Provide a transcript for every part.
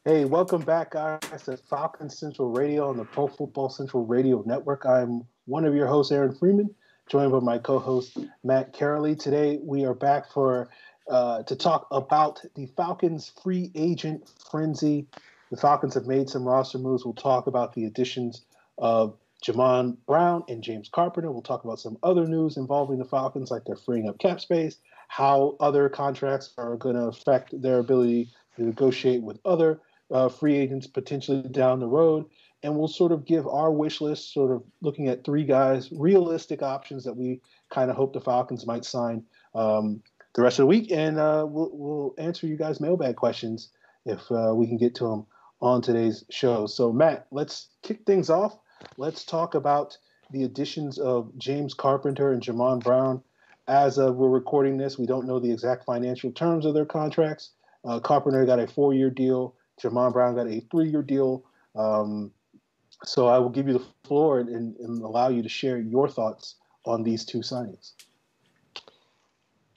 Hey, welcome back, guys, to Falcons Central Radio on the Pro Football Central Radio Network. I'm one of your hosts, Aaron Freeman, joined by my co-host, Matt Carrolley. Today, we are back to talk about the Falcons free agent frenzy. The Falcons have made some roster moves. We'll talk about the additions of Jamon Brown and James Carpenter. We'll talk about some other news involving the Falcons, like they're freeing up cap space, how other contracts are going to affect their ability to negotiate with other free agents potentially down the road. And we'll sort of give our wish list, sort of looking at three guys, realistic options that we kind of hope the Falcons might sign the rest of the week. And we'll answer you guys' mailbag questions if we can get to them on today's show. So, Matt, let's kick things off. Let's talk about the additions of James Carpenter and Jamon Brown. As we're recording this, we don't know the exact financial terms of their contracts. Carpenter got a 4-year deal. Jamon Brown got a 3-year deal. So I will give you the floor and allow you to share your thoughts on these two signings.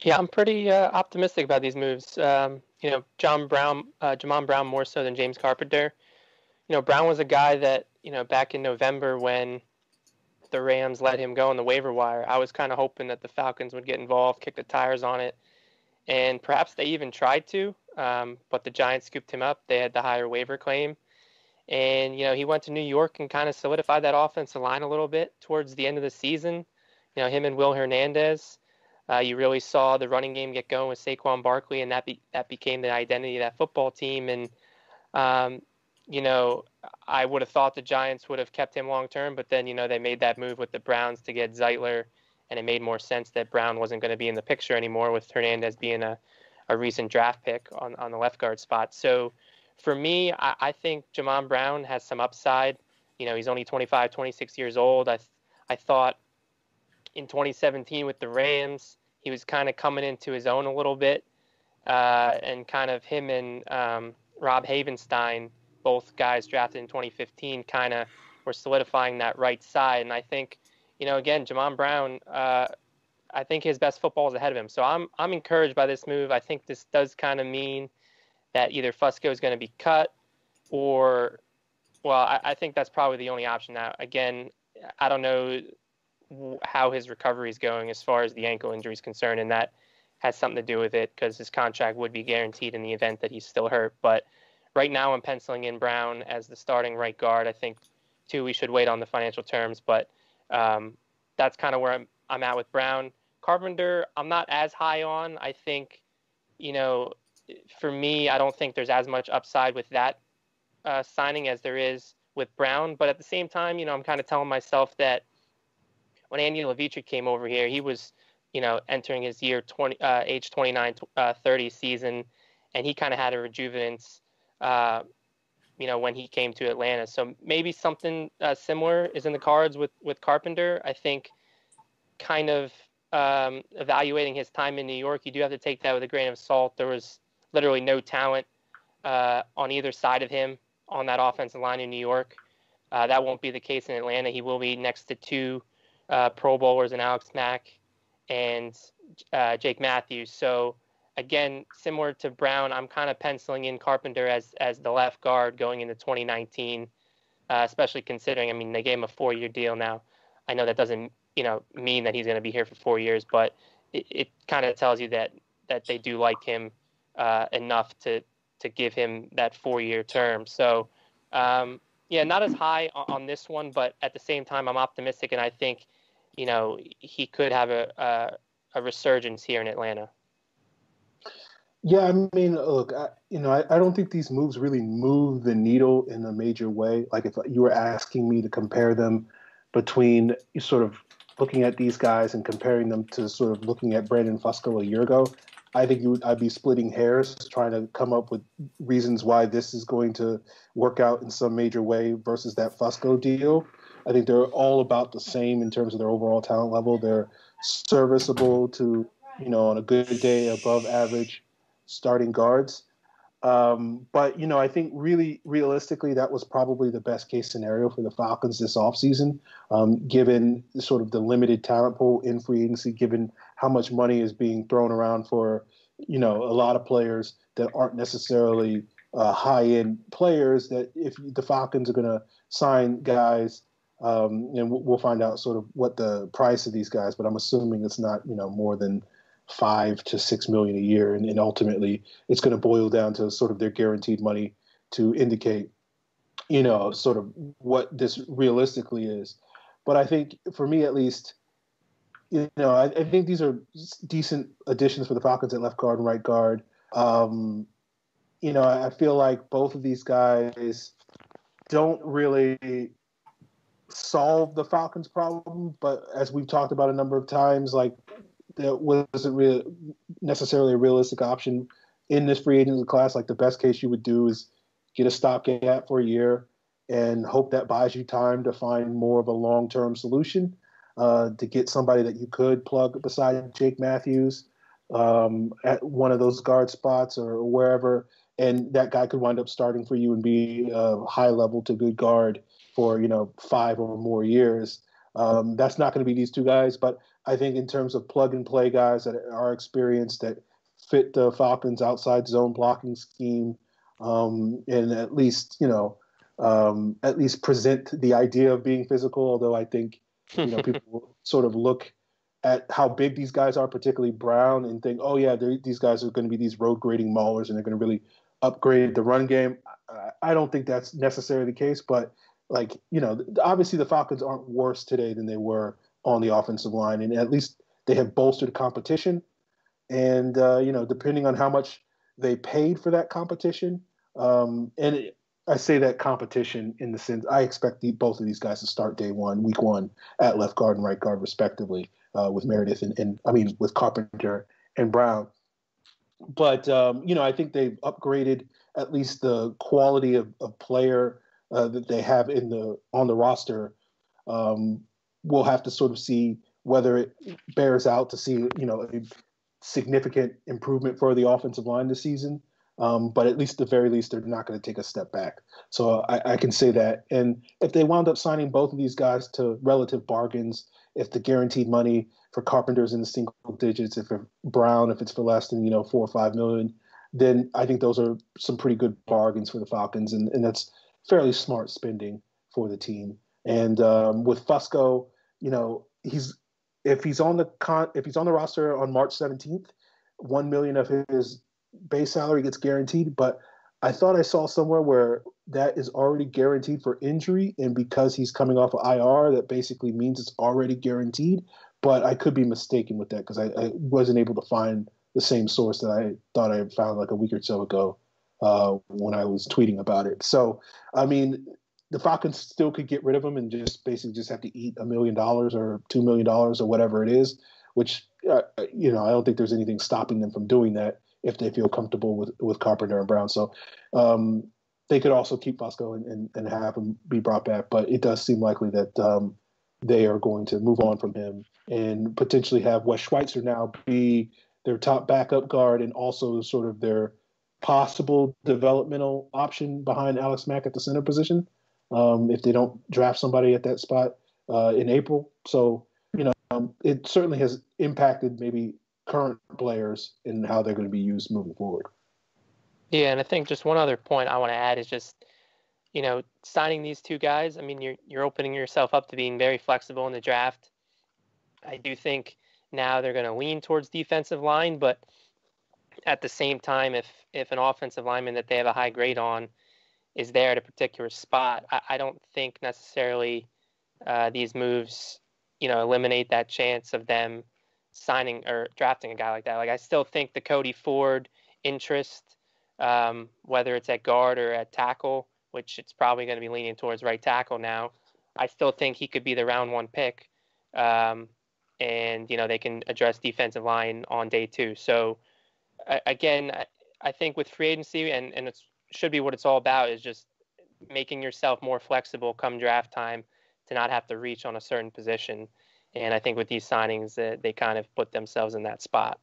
Yeah, I'm pretty optimistic about these moves. Jamon Brown more so than James Carpenter. Brown was a guy that, back in November when the Rams let him go on the waiver wire, I was kind of hoping that the Falcons would get involved, kick the tires on it, and perhaps they even tried to. But the Giants scooped him up. They had the higher waiver claim. And, he went to New York and kind of solidified that offensive line a little bit towards the end of the season. Him and Will Hernandez, you really saw the running game get going with Saquon Barkley, and that became the identity of that football team. And, I would have thought the Giants would have kept him long term, but then, they made that move with the Browns to get Zeitler, and it made more sense that Brown wasn't going to be in the picture anymore with Hernandez being a recent draft pick on the left guard spot. So for me, I think Jamon Brown has some upside. He's only 25, 26 years old. I thought in 2017 with the Rams, he was kind of coming into his own a little bit. And kind of him and Rob Havenstein, both guys drafted in 2015, kind of were solidifying that right side. And I think, again, Jamon Brown, I think his best football is ahead of him. So I'm encouraged by this move. I think this does kind of mean that either Fusco is going to be cut or, I think that's probably the only option now. Again, I don't know how his recovery is going as far as the ankle injury is concerned, and that has something to do with it because his contract would be guaranteed in the event that he's still hurt. But right now I'm penciling in Brown as the starting right guard. I think, too, we should wait on the financial terms, but that's kind of where I'm at with Brown. Carpenter, I'm not as high on. I think, for me, I don't think there's as much upside with that signing as there is with Brown. But at the same time, I'm kind of telling myself that when Andy Levitre came over here, he was, entering his year age 29, 30 season, and he kind of had a rejuvenance, when he came to Atlanta. So maybe something similar is in the cards with Carpenter. I think kind of evaluating his time in New York, you do have to take that with a grain of salt. There was literally no talent on either side of him on that offensive line in New York. That won't be the case in Atlanta. He will be next to two Pro Bowlers in Alex Mack and Jake Matthews. So again, similar to Brown, I'm kind of penciling in Carpenter as the left guard going into 2019, especially considering, they gave him a 4-year deal now. I know that doesn't mean that he's going to be here for 4 years, but it kind of tells you that they do like him enough to give him that 4-year term. So, not as high on this one, but at the same time, I'm optimistic, and I think, he could have a resurgence here in Atlanta. Yeah, look, I don't think these moves really move the needle in a major way. Like if you were asking me to compare them between sort of looking at these guys and comparing them to sort of looking at Brandon Fusco a year ago, I think I'd be splitting hairs trying to come up with reasons why this is going to work out in some major way versus that Fusco deal. I think they're all about the same in terms of their overall talent level. They're serviceable to, on a good day, above average starting guards. But, I think really realistically, that was probably the best case scenario for the Falcons this offseason, given sort of the limited talent pool in free agency, given how much money is being thrown around for, a lot of players that aren't necessarily high-end players, that if the Falcons are going to sign guys, and we'll find out sort of what the price of these guys, but I'm assuming it's not, more than $5 to $6 million a year. And ultimately it's going to boil down to sort of their guaranteed money to indicate, sort of what this realistically is. But I think for me, at least, I think these are decent additions for the Falcons at left guard and right guard. I feel like both of these guys don't really solve the Falcons' problem, but as we've talked about a number of times, like, that wasn't really necessarily a realistic option in this free agency class. Like, the best case you would do is get a stopgap for a year and hope that buys you time to find more of a long-term solution, to get somebody that you could plug beside Jake Matthews at one of those guard spots or wherever, and that guy could wind up starting for you and be a high-level to good guard for 5 or more years. That's not going to be these two guys, but I think in terms of plug-and-play guys that are experienced, that fit the Falcons' outside zone blocking scheme, and at least present the idea of being physical. Although I think people will sort of look at how big these guys are, particularly Brown, and think, oh yeah, these guys are going to be these road grading maulers, and they're going to really upgrade the run game. I don't think that's necessarily the case, but obviously the Falcons aren't worse today than they were on the offensive line, and at least they have bolstered competition. And depending on how much they paid for that competition, I say that competition in the sense I expect both of these guys to start week one at left guard and right guard respectively, with Meredith and with Carpenter and Brown. But I think they've upgraded at least the quality of player that they have on the roster. We'll have to sort of see whether it bears out to see a significant improvement for the offensive line this season. But at least, at the very least, they're not going to take a step back. So I can say that. And if they wound up signing both of these guys to relative bargains, if the guaranteed money for Carpenter's in the single digits, if Brown, if it's for less than, $4 or $5 million, then I think those are some pretty good bargains for the Falcons. And that's fairly smart spending for the team. And with Fusco, if he's on the roster on March 17th, $1 million of his base salary gets guaranteed. But I thought I saw somewhere where that is already guaranteed for injury, and because he's coming off of IR, that basically means it's already guaranteed. But I could be mistaken with that, because I wasn't able to find the same source that I thought I had found like a week or so ago when I was tweeting about it. So, the Falcons still could get rid of him and just basically have to eat $1 million or $2 million or whatever it is, which, I don't think there's anything stopping them from doing that if they feel comfortable with Carpenter and Brown. So they could also keep Fusco and have him be brought back. But it does seem likely that they are going to move on from him and potentially have Wes Schweitzer now be their top backup guard and also sort of their possible developmental option behind Alex Mack at the center position, if they don't draft somebody at that spot in April. So, it certainly has impacted maybe current players and how they're going to be used moving forward. Yeah, and I think just one other point I want to add is just, signing these two guys. You're opening yourself up to being very flexible in the draft. I do think now they're going to lean towards defensive line, but at the same time, if an offensive lineman that they have a high grade on is there at a particular spot, I don't think necessarily these moves, eliminate that chance of them signing or drafting a guy like that. Like, I still think the Cody Ford interest, whether it's at guard or at tackle, which it's probably going to be leaning towards right tackle now, I still think he could be the round one pick. And, they can address defensive line on day 2. So, again, I think with free agency, and it should be what it's all about, is just making yourself more flexible come draft time to not have to reach on a certain position. And I think with these signings, they kind of put themselves in that spot.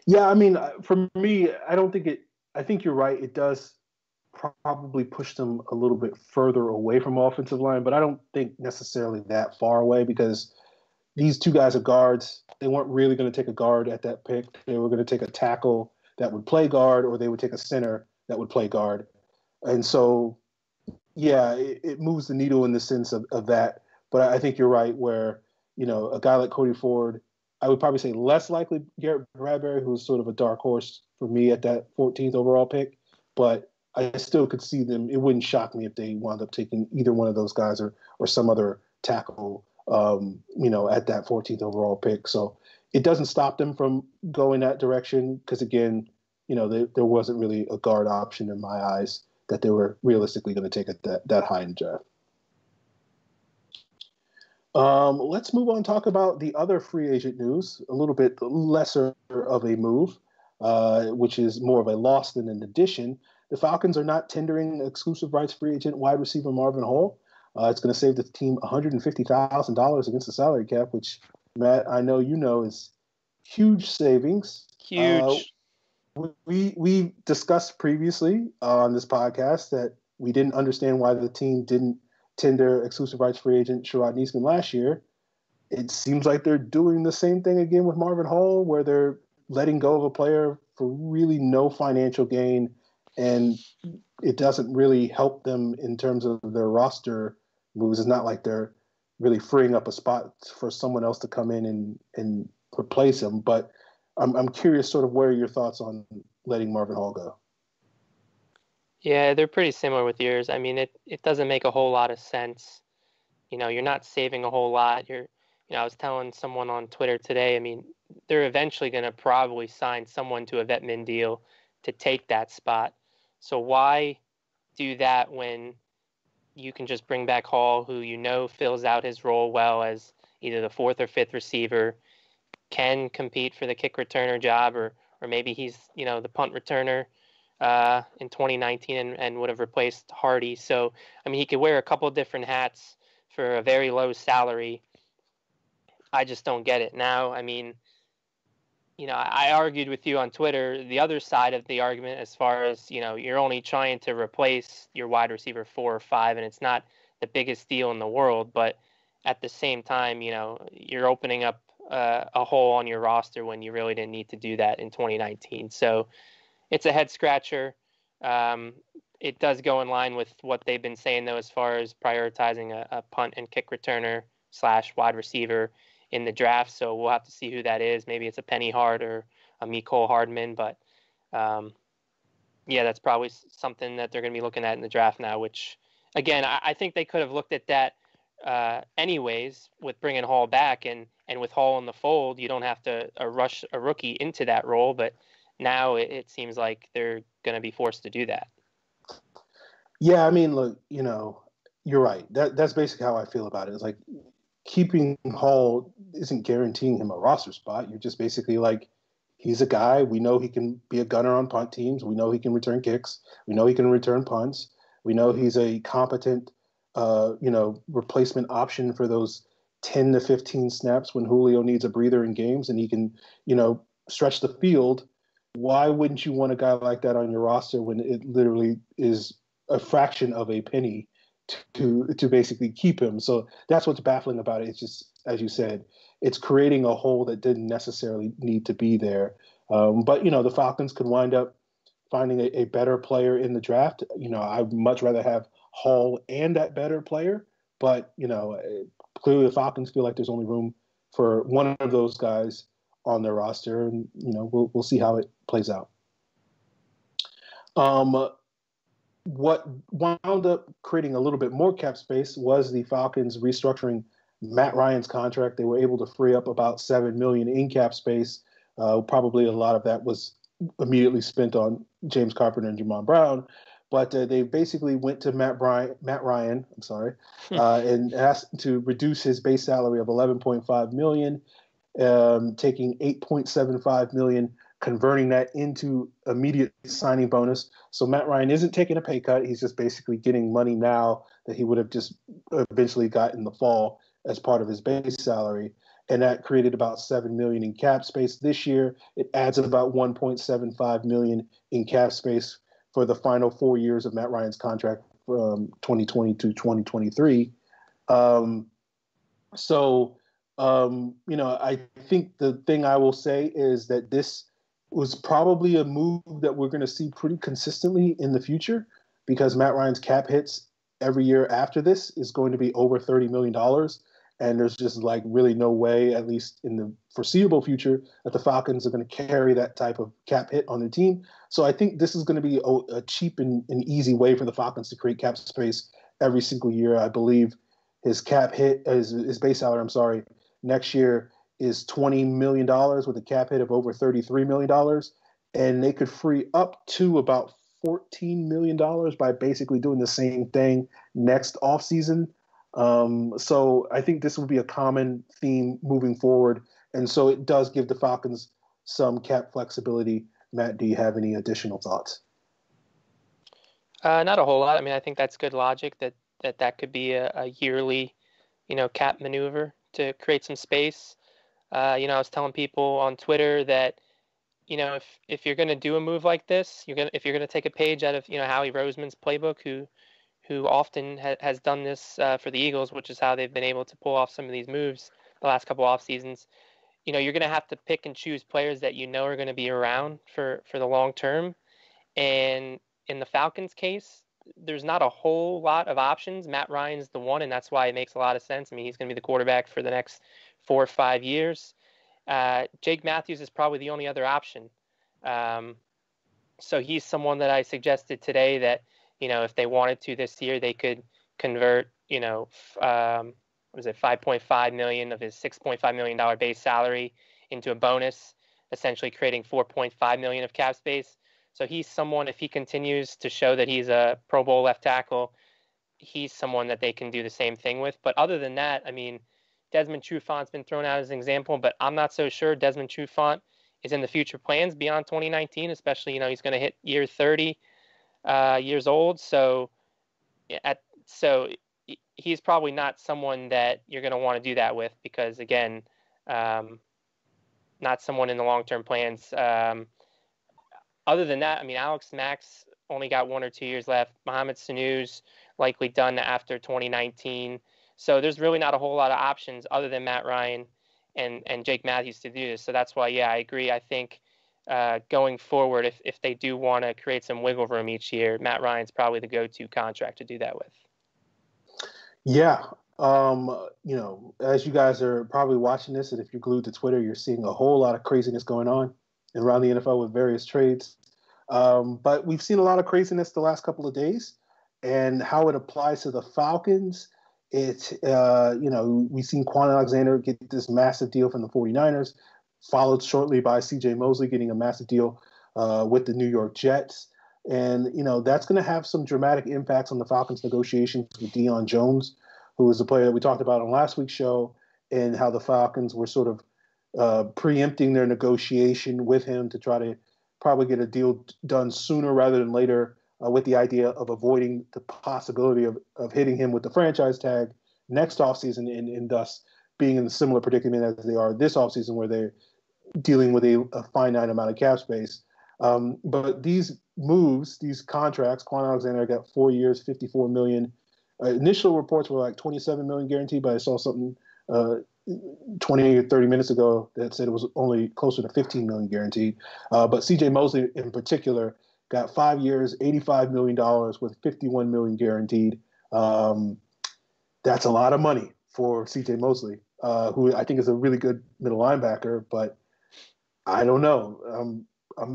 Yeah, for me, I think you're right. It does probably push them a little bit further away from offensive line, but I don't think necessarily that far away, because these two guys are guards. They weren't really going to take a guard at that pick. They were going to take a tackle that would play guard, or they would take a center that would play guard. And so, yeah, it moves the needle in the sense of that. But I think you're right where, a guy like Cody Ford, I would probably say less likely Garrett Bradbury, who's sort of a dark horse for me at that 14th overall pick. But I still could see them. It wouldn't shock me if they wound up taking either one of those guys or some other tackle, at that 14th overall pick. So it doesn't stop them from going that direction because, again, there wasn't really a guard option in my eyes that they were realistically going to take at that high in the draft. Let's move on and talk about the other free agent news, a little bit lesser of a move, which is more of a loss than an addition. The Falcons are not tendering exclusive rights free agent wide receiver Marvin Hall. It's going to save the team $150,000 against the salary cap, which, Matt, I know is huge savings. Huge. We discussed previously on this podcast that we didn't understand why the team didn't tender exclusive rights free agent Sherrod Niesman last year. It seems like they're doing the same thing again with Marvin Hall, where they're letting go of a player for really no financial gain, and it doesn't really help them in terms of their roster moves. It's not like they're really freeing up a spot for someone else to come in and replace him. But I'm curious sort of where are your thoughts on letting Marvin Hall go? Yeah, they're pretty similar with yours. I mean, it doesn't make a whole lot of sense. You're not saving a whole lot. I was telling someone on Twitter today, I mean, they're eventually going to probably sign someone to a vet min deal to take that spot. So why do that when you can just bring back Hall, who fills out his role well as either the fourth or fifth receiver, can compete for the kick returner job, or maybe he's, the punt returner in 2019 and would have replaced Hardy. So, I mean, he could wear a couple different hats for a very low salary. I just don't get it. Now, I mean, I argued with you on Twitter the other side of the argument as far as, you're only trying to replace your wide receiver 4 or 5, and it's not the biggest deal in the world. But at the same time, you're opening up a hole on your roster when you really didn't need to do that in 2019. So it's a head scratcher. It does go in line with what they've been saying, though, as far as prioritizing a punt and kick returner / wide receiver in the draft. So we'll have to see who that is. Maybe it's a Penny Hart or a Mecole Hardman. But, yeah, that's probably something that they're going to be looking at in the draft now, which, again, I think they could have looked at that anyways with bringing Hall back. And with Hall in the fold, you don't have to rush a rookie into that role. But now it seems like they're going to be forced to do that. Yeah, I mean, look, you're right. That's basically how I feel about it. It's like keeping Hall isn't guaranteeing him a roster spot. You're just basically like, he's a guy. We know he can be a gunner on punt teams. We know he can return kicks. We know he can return punts. We know he's a competent, replacement option for those 10 to 15 snaps when Julio needs a breather in games and he can, stretch the field. Why wouldn't you want a guy like that on your roster when it literally is a fraction of a penny to basically keep him? So that's what's baffling about it. It's just, as you said, it's creating a hole that didn't necessarily need to be there. But the Falcons could wind up finding a better player in the draft. I'd much rather have Hall and that better player. But, clearly the Falcons feel like there's only room for one of those guys on their roster. And, we'll see how it plays out. What wound up creating a little bit more cap space was the Falcons restructuring Matt Ryan's contract. They were able to free up about $7 million in cap space. Probably a lot of that was immediately spent on James Carpenter and Jamon Brown. But they basically went to Matt Ryan, and asked to reduce his base salary of $11.5 million, taking $8.75 million, converting that into immediate signing bonus. So Matt Ryan isn't taking a pay cut. He's just basically getting money now that he would have just eventually got in the fall as part of his base salary. And that created about $7 million in cap space this year. It adds about $1.75 million in cap space for the final 4 years of Matt Ryan's contract from 2020 to 2023. I think the thing I will say is that this was probably a move that we're going to see pretty consistently in the future because Matt Ryan's cap hits every year after this is going to be over $30 million. And there's just like really no way, at least in the foreseeable future, that the Falcons are going to carry that type of cap hit on their team. So I think this is going to be a cheap and easy way for the Falcons to create cap space every single year. I believe his cap hit, his base salary, I'm sorry, next year is $20 million with a cap hit of over $33 million. And they could free up to about $14 million by basically doing the same thing next offseason. So I think this will be a common theme moving forward. And so it does give the Falcons some cap flexibility. Matt, do you have any additional thoughts? Not a whole lot. I mean, I think that's good logic that could be a yearly, cap maneuver to create some space. I was telling people on Twitter that, if you're going to do a move like this, if you're going to take a page out of, Howie Roseman's playbook, who often has done this for the Eagles, which is how they've been able to pull off some of these moves the last couple off seasons. You're going to have to pick and choose players that are going to be around for the long term. And in the Falcons case, there's not a whole lot of options. Matt Ryan's the one, and that's why it makes a lot of sense. I mean, he's going to be the quarterback for the next 4 or 5 years. Jake Matthews is probably the only other option. So he's someone that I suggested today that, if they wanted to this year, they could convert, what is it, 5.5 million of his $6.5 million base salary into a bonus, essentially creating 4.5 million of cap space. So he's someone, if he continues to show that he's a Pro Bowl left tackle, he's someone that they can do the same thing with. But other than that, I mean, Desmond Trufant's been thrown out as an example, but I'm not so sure Desmond Trufant is in the future plans beyond 2019, especially, he's going to hit year 30 years old. So he's probably not someone that you're going to want to do that with because, again, not someone in the long-term plans. Other than that, I mean, Alex Max only got 1 or 2 years left. Mohamed Sanu's likely done after 2019. So there's really not a whole lot of options other than Matt Ryan and Jake Matthews to do this. So that's why, yeah, I agree. I think going forward, if they do want to create some wiggle room each year, Matt Ryan's probably the go-to contract to do that with. Yeah. As you guys are probably watching this, and if you're glued to Twitter, you're seeing a whole lot of craziness going on around the NFL with various trades. But we've seen a lot of craziness the last couple of days, and how it applies to the Falcons. We've seen Quan Alexander get this massive deal from the 49ers, followed shortly by C.J. Mosley getting a massive deal with the New York Jets. And, that's going to have some dramatic impacts on the Falcons negotiations with Deion Jones, who was the player that we talked about on last week's show, and how the Falcons were sort of preempting their negotiation with him to try to probably get a deal done sooner rather than later, with the idea of avoiding the possibility of hitting him with the franchise tag next offseason and thus being in a similar predicament as they are this offseason where they're dealing with a finite amount of cap space. But these moves, these contracts, Quan Alexander got 4 years, $54 million. Initial reports were like $27 million guaranteed, but I saw something 20 or 30 minutes ago that said it was only closer to $15 million guaranteed. But C.J. Mosley in particular got 5 years, $85 million with $51 million guaranteed. That's a lot of money for C.J. Mosley, who I think is a really good middle linebacker, but I don't know.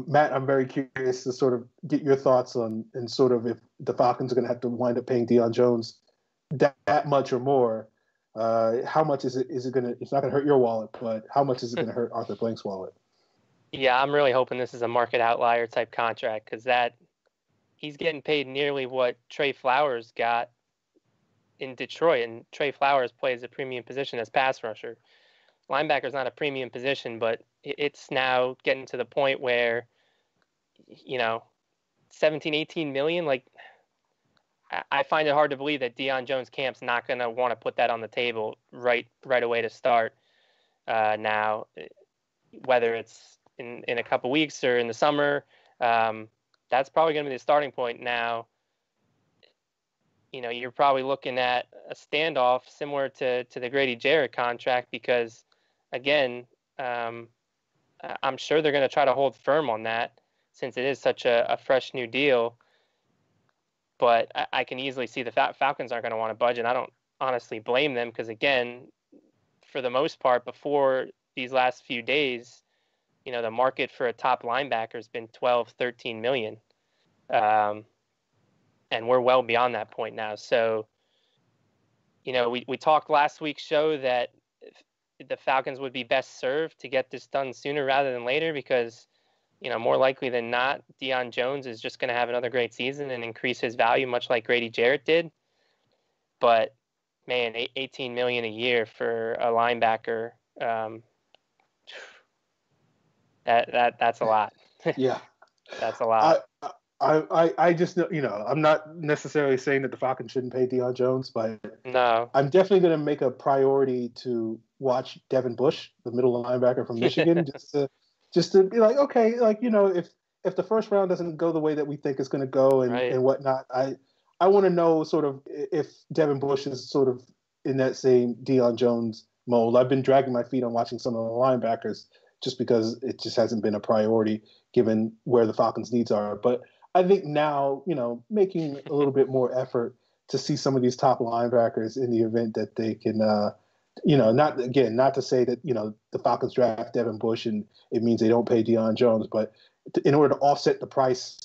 Matt, I'm very curious to sort of get your thoughts on, and sort of if the Falcons are going to have to wind up paying Deion Jones that much or more. How much is it going to? It's not going to hurt your wallet, but how much is it going to hurt Arthur Blank's wallet? Yeah, I'm really hoping this is a market outlier type contract because he's getting paid nearly what Trey Flowers got in Detroit, and Trey Flowers plays a premium position as pass rusher. Linebacker's not a premium position, but it's now getting to the point where, 17, 18 million, like, I find it hard to believe that Deion Jones camp's not going to want to put that on the table right away to start now, whether it's in a couple weeks or in the summer. That's probably going to be the starting point now. You're probably looking at a standoff similar to the Grady Jarrett contract because, again, I'm sure they're going to try to hold firm on that since it is such a fresh new deal. But I can easily see the Falcons aren't going to want to budge, and I don't honestly blame them because, again, for the most part, before these last few days, the market for a top linebacker has been 12, 13 million. And we're well beyond that point now. So, we talked last week's show that the Falcons would be best served to get this done sooner rather than later because, more likely than not, Deion Jones is just going to have another great season and increase his value, much like Grady Jarrett did. But man, $18 million a year for a linebacker, that's a lot. Yeah, that's a lot. I just know, I'm not necessarily saying that the Falcons shouldn't pay Deion Jones, but no, I'm definitely going to make a priority to watch Devin Bush, the middle linebacker from Michigan, just to be like, okay, like, if the first round doesn't go the way that we think it's going to go and whatnot, I want to know sort of if Devin Bush is sort of in that same Deion Jones mold. I've been dragging my feet on watching some of the linebackers just because it just hasn't been a priority given where the Falcons' needs are. But I think now, making a little bit more effort to see some of these top linebackers in the event that they can, not to say that, the Falcons draft Devin Bush and it means they don't pay Deion Jones, but in order to offset the price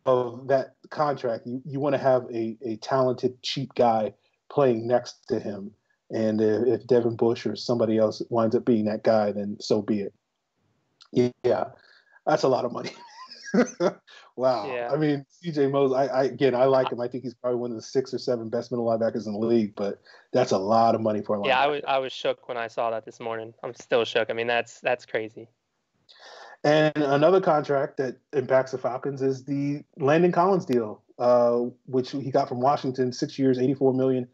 of that contract, you want to have a talented, cheap guy playing next to him. And if Devin Bush or somebody else winds up being that guy, then so be it. Yeah, that's a lot of money. Wow. Yeah. I mean, CJ Mosley, I like him. I think he's probably one of the 6 or 7 best middle linebackers in the league, but that's a lot of money for a linebacker. Yeah, I was shook when I saw that this morning. I'm still shook. I mean, that's crazy. And another contract that impacts the Falcons is the Landon Collins deal, which he got from Washington, 6 years, $84 million,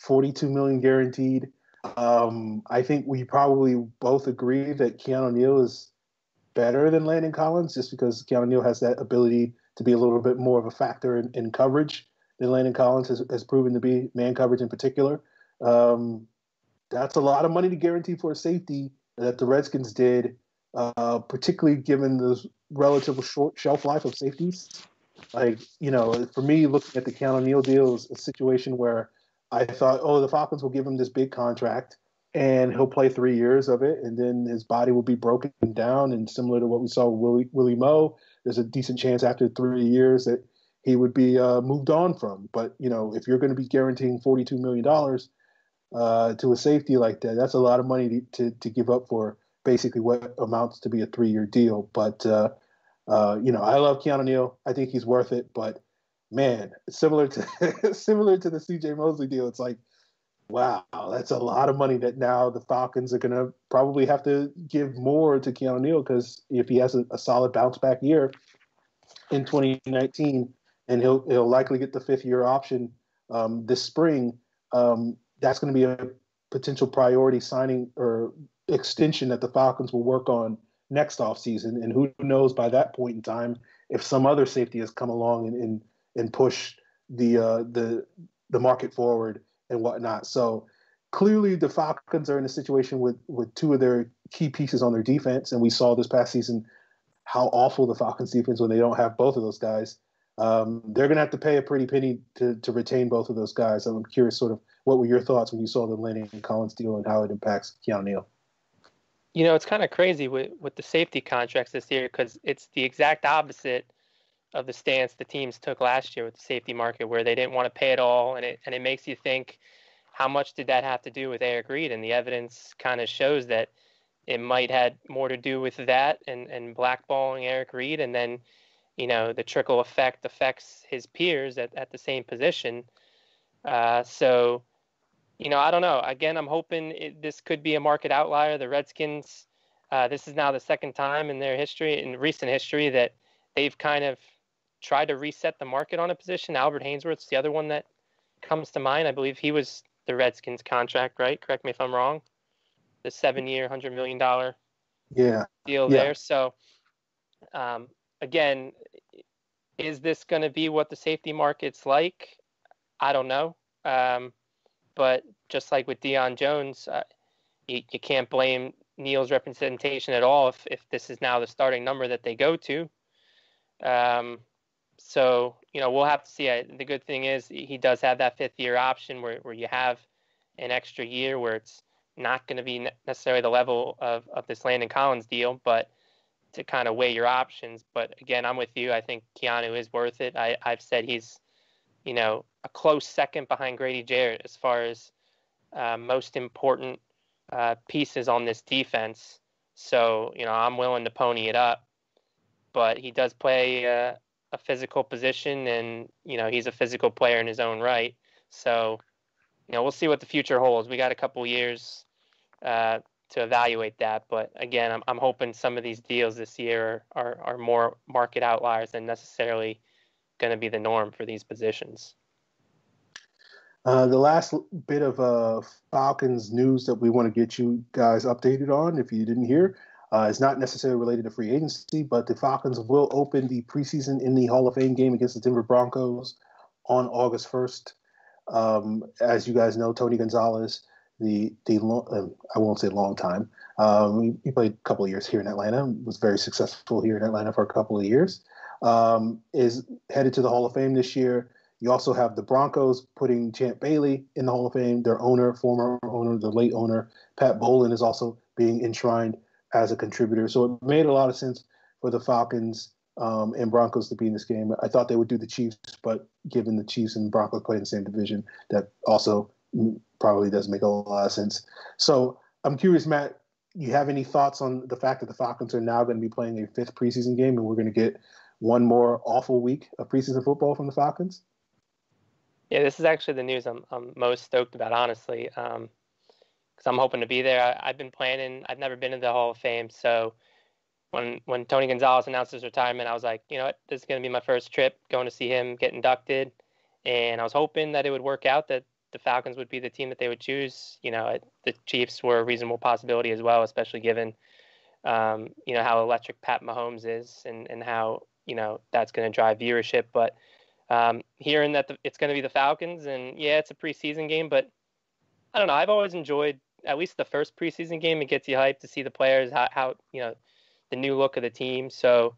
$42 million guaranteed. I think we probably both agree that Keanu Neal is better than Landon Collins just because Keanu Neal has that ability to be a little bit more of a factor in coverage than Landon Collins has proven to be, man coverage in particular. That's a lot of money to guarantee for a safety that the Redskins did, particularly given the relative short shelf life of safeties. Like, for me, looking at the Keanu Neal deal is a situation where I thought, the Falcons will give him this big contract and he'll play 3 years of it, and then his body will be broken down. And similar to what we saw with Willie Moe, there's a decent chance after 3 years that he would be moved on from. But, if you're going to be guaranteeing $42 million to a safety like that, that's a lot of money to give up for basically what amounts to be a 3-year deal. But, I love Keanu Neal. I think he's worth it. But, man, similar to the CJ Mosley deal, it's like, wow, that's a lot of money that now the Falcons are going to probably have to give more to Keanu Neal because if he has a solid bounce back year in 2019 and he'll likely get the 5th-year option this spring, that's going to be a potential priority signing or extension that the Falcons will work on next offseason. And who knows by that point in time if some other safety has come along and push the market forward and whatnot. So clearly the Falcons are in a situation with 2 of their key pieces on their defense. And we saw this past season how awful the Falcons defense when they don't have both of those guys. They're going to have to pay a pretty penny to retain both of those guys. I'm curious sort of what were your thoughts when you saw the Landon Collins deal and how it impacts Keanu Neal? It's kind of crazy with the safety contracts this year because it's the exact opposite of the stance the teams took last year with the safety market where they didn't want to pay it all. And it makes you think, how much did that have to do with Eric Reid? And the evidence kind of shows that it might had more to do with that and blackballing Eric Reid. And then, the trickle effect affects his peers at the same position. So, I don't know. Again, I'm hoping this could be a market outlier. The Redskins, this is now the second time in their history, in recent history, that they've kind of tried to reset the market on a position. Albert Hainsworth's the other one that comes to mind. I believe he was the Redskins contract, right? Correct me if I'm wrong. The 7-year, $100 million deal there. So, again, is this going to be what the safety market's like? I don't know. But just like with Deion Jones, you can't blame Neal's representation at all if this is now the starting number that they go to. So, we'll have to see. The good thing is he does have that 5th-year option where you have an extra year where it's not going to be necessarily the level of this Landon Collins deal, but to kind of weigh your options. But again, I'm with you. I think Keanu is worth it. I've said he's, a close second behind Grady Jarrett as far as most important pieces on this defense. So, I'm willing to pony it up. But he does play a physical position, and, he's a physical player in his own right. So, we'll see what the future holds. We got a couple years to evaluate that. But again, I'm hoping some of these deals this year are more market outliers than necessarily going to be the norm for these positions. The last bit of Falcons news that we want to get you guys updated on, if you didn't hear, is not necessarily related to free agency, but the Falcons will open the preseason in the Hall of Fame game against the Denver Broncos on August 1st. As you guys know, Tony Gonzalez, I won't say long time. He played a couple of years here in Atlanta, was very successful here in Atlanta for a couple of years, is headed to the Hall of Fame this year. You also have the Broncos putting Champ Bailey in the Hall of Fame. Their owner, former owner, the late owner, Pat Bowlen, is also being enshrined as a contributor. So it made a lot of sense for the Falcons and Broncos to be in this game. I thought they would do the Chiefs, but given the Chiefs and Broncos play in the same division, that also probably does make a lot of sense. So I'm curious, Matt, you have any thoughts on the fact that the Falcons are now going to be playing a 5th preseason game, and we're going to get one more awful week of preseason football from the Falcons? Yeah, this is actually the news I'm most stoked about, honestly, because I'm hoping to be there. I've been planning. I've never been to the Hall of Fame, so when Tony Gonzalez announced his retirement, I was like, you know what, this is going to be my first trip, going to see him get inducted, and I was hoping that it would work out, that the Falcons would be the team that they would choose. The Chiefs were a reasonable possibility as well, especially given, how electric Pat Mahomes is and how, that's going to drive viewership, but hearing that it's going to be the Falcons, and yeah, it's a preseason game, but I don't know. I've always enjoyed at least the first preseason game. It gets you hyped to see the players, how the new look of the team. So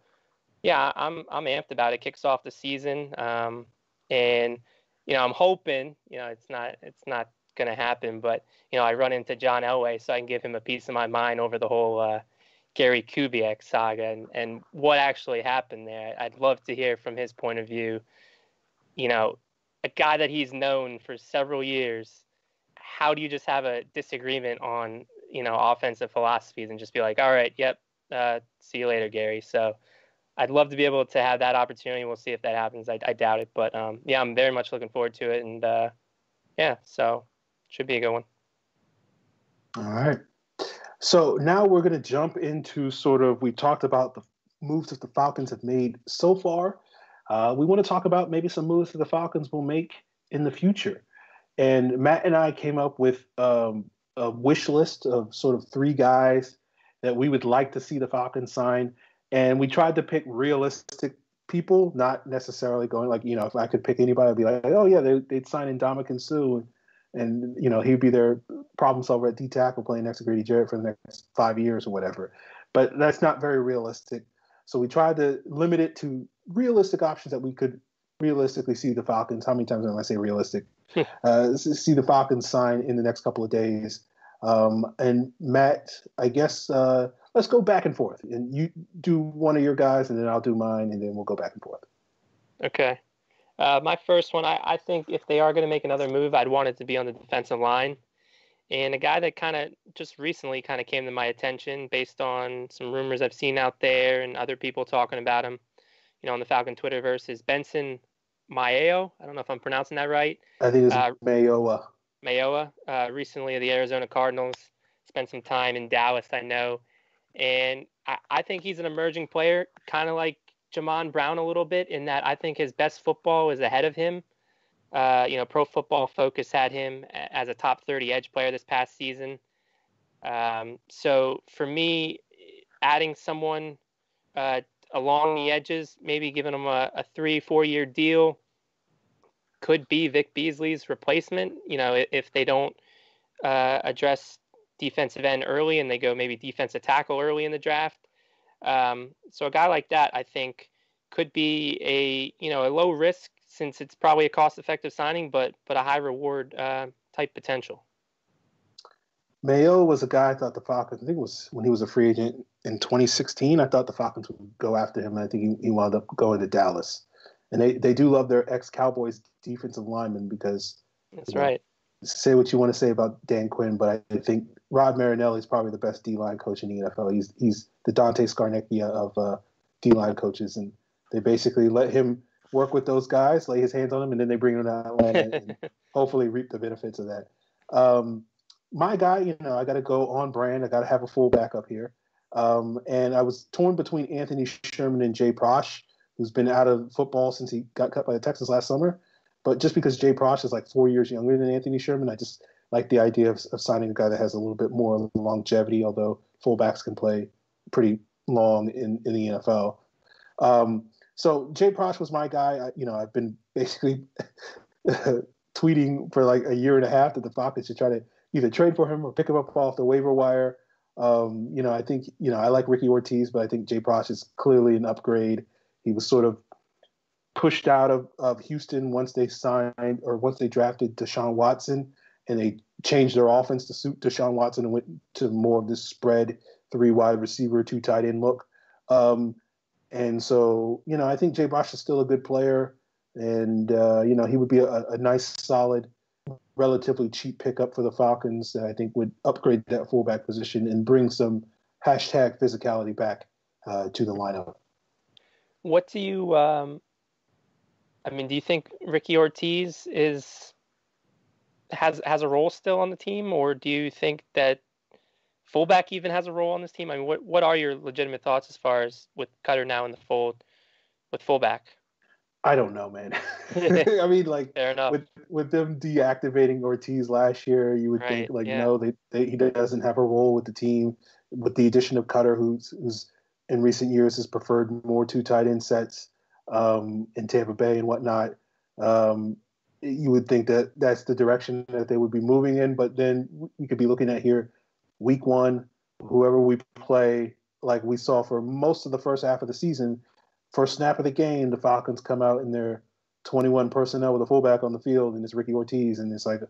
yeah, I'm amped about it. Kicks off the season, and I'm hoping it's not going to happen, but I run into John Elway so I can give him a piece of my mind over the whole Gary Kubiak saga and what actually happened there. I'd love to hear from his point of view. A guy that he's known for several years, how do you just have a disagreement on, offensive philosophies and just be like, all right, yep, see you later, Gary. So I'd love to be able to have that opportunity. We'll see if that happens. I doubt it, but yeah, I'm very much looking forward to it. And yeah, so should be a good one. All right. So now we're going to jump into we talked about the moves that the Falcons have made so far. We want to talk about maybe some moves that the Falcons will make in the future. And Matt and I came up with a wish list of sort of 3 guys that we would like to see the Falcons sign. And we tried to pick realistic people, not necessarily going like, if I could pick anybody, I'd be like, oh, yeah, they'd sign Ndamukong Suh. And, he'd be their problem solver at D-tackle playing next to Grady Jarrett for the next 5 years or whatever. But that's not very realistic. So we tried to limit it to realistic options that we could realistically see the Falcons. How many times am I say realistic? See the Falcons sign in the next couple of days. And Matt, I guess let's go back and forth. And you do one of your guys, and then I'll do mine, and then we'll go back and forth. Okay. My first one, I think if they are going to make another move, I'd want it to be on the defensive line. And a guy that kind of just recently kind of came to my attention based on some rumors I've seen out there and other people talking about him, on the Falcon Twitterverse, is Benson Mayo. I don't know if I'm pronouncing that right. I think it's Mayowa. Mayowa, recently of the Arizona Cardinals, spent some time in Dallas, I know. And I think he's an emerging player, kind of like Jamon Brown a little bit, in that I think his best football is ahead of him. Pro Football Focus had him as a top 30 edge player this past season. So for me, adding someone along the edges, maybe giving him a 3-4 year deal, could be Vic Beasley's replacement. If they don't address defensive end early and they go maybe defensive tackle early in the draft. So a guy like that, I think, could be a low risk since it's probably a cost-effective signing, but a high reward type potential. Mayo was a guy I thought the Falcons, I think it was when he was a free agent in 2016, I thought the Falcons would go after him. And I think he wound up going to Dallas. And they do love their ex-Cowboys defensive linemen because that's right. Say what you want to say about Dan Quinn, but I think Rod Marinelli is probably the best D-line coach in the NFL. He's the Dante Scarnecchia of D-line coaches, and they basically let him work with those guys, lay his hands on them, and then they bring him to Atlanta and hopefully reap the benefits of that. My guy, I got to go on brand. I got to have a fullback up here. And I was torn between Anthony Sherman and Jay Prosh, who's been out of football since he got cut by the Texans last summer. But just because Jay Prosh is like 4 years younger than Anthony Sherman, I just like the idea of signing a guy that has a little bit more longevity, although fullbacks can play pretty long in the NFL. So Jay Prosh was my guy. I've been basically tweeting for like a year and a half that the Falcons should try to either trade for him or pick him up off the waiver wire. I think, I like Ricky Ortiz, but I think Jay Prosh is clearly an upgrade. He was sort of pushed out of Houston once they drafted Deshaun Watson, and they changed their offense to suit Deshaun Watson and went to more of this spread 3 wide receiver, 2 tight end look. And so, I think Jay Prosh is still a good player, and, he would be a nice, solid, relatively cheap pickup for the Falcons that I think would upgrade that fullback position and bring some hashtag physicality back to the lineup. What do you do you think Ricky Ortiz has a role still on the team, or do you think that fullback even has a role on this team? I mean, what are your legitimate thoughts as far as with Cutter now in the fold with fullback? I don't know, man. I mean, like, fair enough. With them deactivating Ortiz last year, you would think, like, no, he doesn't have a role with the team. With the addition of Cutter, who's in recent years has preferred more 2 tight end sets in Tampa Bay and whatnot, you would think that that's the direction that they would be moving in. But then we could be looking at here, week 1, whoever we play, like we saw for most of the first half of the season, first snap of the game, the Falcons come out in their 21 personnel with a fullback on the field, and it's Ricky Ortiz, and it's like,